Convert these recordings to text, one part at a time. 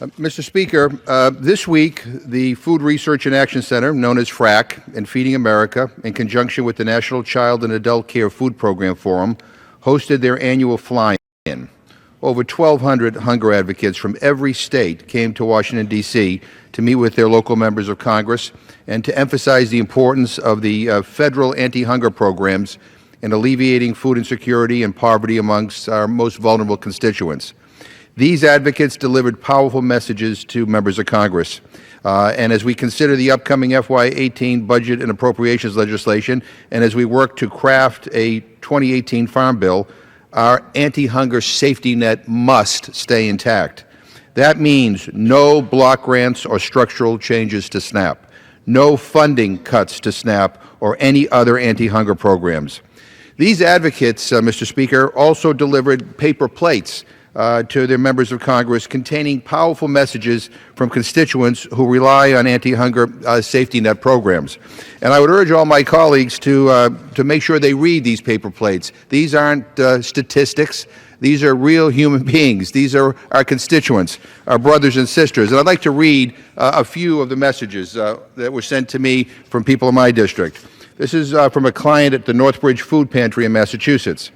Mr. Speaker, this week, the Food Research and Action Center, known as FRAC, and Feeding America, in conjunction with the National Child and Adult Care Food Program Forum, hosted their annual fly-in. Over 1,200 hunger advocates from every state came to Washington, D.C. to meet with their local members of Congress and to emphasize the importance of the federal anti-hunger programs in alleviating food insecurity and poverty amongst our most vulnerable constituents. These advocates delivered powerful messages to members of Congress. And as we consider the upcoming FY18 budget and appropriations legislation, and as we work to craft a 2018 Farm Bill, our anti-hunger safety net must stay intact. That means no block grants or structural changes to SNAP, no funding cuts to SNAP or any other anti-hunger programs. These advocates, Mr. Speaker, also delivered paper plates to their members of Congress containing powerful messages from constituents who rely on anti-hunger safety net programs. And I would urge all my colleagues to make sure they read these paper plates. These aren't statistics. These are real human beings. These are our constituents, our brothers and sisters. And I'd like to read a few of the messages that were sent to me from people in my district. This is from a client at the Northbridge Food Pantry in Massachusetts.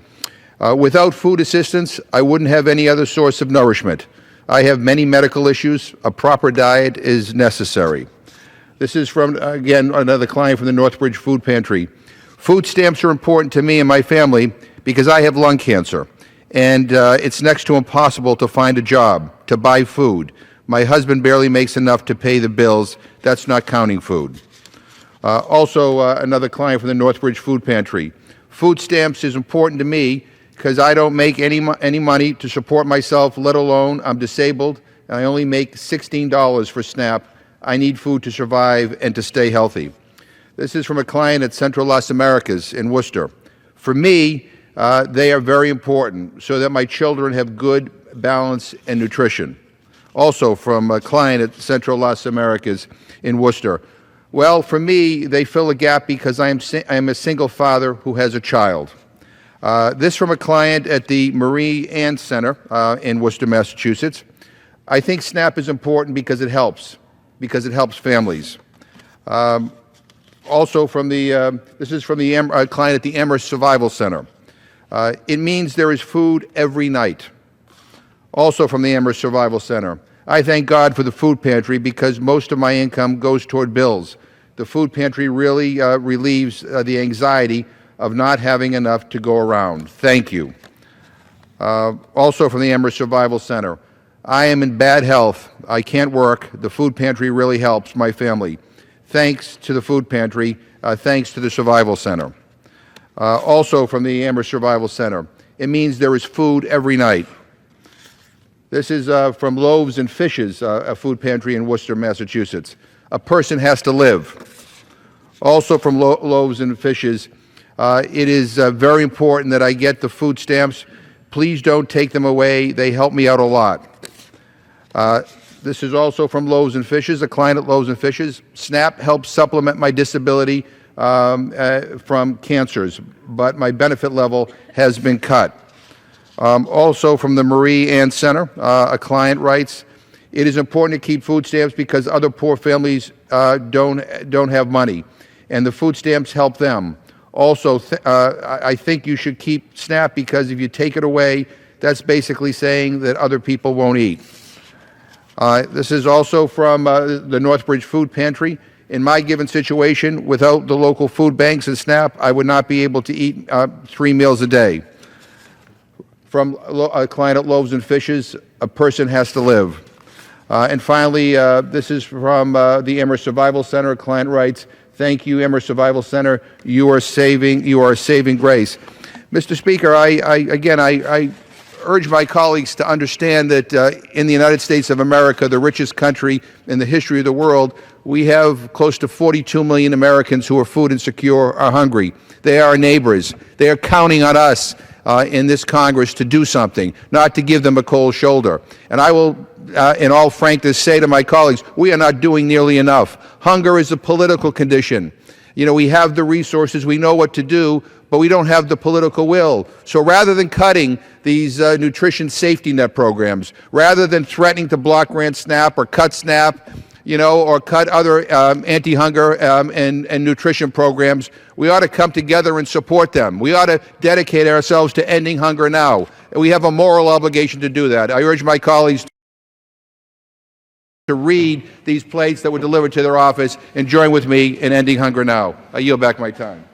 Without food assistance, I wouldn't have any other source of nourishment. I have many medical issues. A proper diet is necessary. This is from, again, another client from the Northbridge Food Pantry. Food stamps are important to me and my family because I have lung cancer, and it's next to impossible to find a job, to buy food. My husband barely makes enough to pay the bills. That's not counting food. Also, another client from the Northbridge Food Pantry. Food stamps is important to me because I don't make any money to support myself, let alone I'm disabled, and I only make $16 for SNAP. I need food to survive and to stay healthy. This is from a client at Central Las Americas in Worcester. For me, they are very important so that my children have good balance and nutrition. Also from a client at Central Las Americas in Worcester. Well, for me, they fill a gap because I am a single father who has a child. This from a client at the Marie Ann Center in Worcester, Massachusetts. I think SNAP is important because it helps families. Also from the, this is from the client at the Amherst Survival Center. It means there is food every night. Also from the Amherst Survival Center. I thank God for the food pantry because most of my income goes toward bills. The food pantry really relieves the anxiety of not having enough to go around. Thank you. Also from the Amherst Survival Center. I am in bad health. I can't work. The food pantry really helps my family. Thanks to the food pantry. Thanks to the Survival Center. Also from the Amherst Survival Center. It means there is food every night. This is from Loaves and Fishes, a food pantry in Worcester, Massachusetts. A person has to live. Also from Loaves and Fishes, it is very important that I get the food stamps. Please don't take them away. They help me out a lot. This is also from Loaves and Fishes, a client at Loaves and Fishes. SNAP helps supplement my disability from cancers, but my benefit level has been cut. Also from the Marie Ann Center, a client writes, it is important to keep food stamps because other poor families don't have money, and the food stamps help them. Also, I think you should keep SNAP because if you take it away, that's basically saying that other people won't eat. This is also from the Northbridge Food Pantry. In my given situation, without the local food banks and SNAP, I would not be able to eat 3 meals a day. From a client at Loaves and Fishes, a person has to live. And finally, this is from the Amherst Survival Center. A client writes, thank you, Amherst Survival Center. You are saving grace. Mr. Speaker, I urge my colleagues to understand that in the United States of America, the richest country in the history of the world, we have close to 42 million Americans who are food insecure, are hungry. They are our neighbors. They are counting on us in this Congress to do something, not to give them a cold shoulder. And I will, in all frankness, say to my colleagues, we are not doing nearly enough. Hunger is a political condition. You know, we have the resources, we know what to do, but we don't have the political will. So rather than cutting these nutrition safety net programs, rather than threatening to block grant SNAP or cut SNAP, or cut other anti-hunger and nutrition programs, we ought to come together and support them. We ought to dedicate ourselves to ending hunger now. We have a moral obligation to do that. I urge my colleagues to read these plates that were delivered to their office and join with me in ending hunger now. I yield back my time.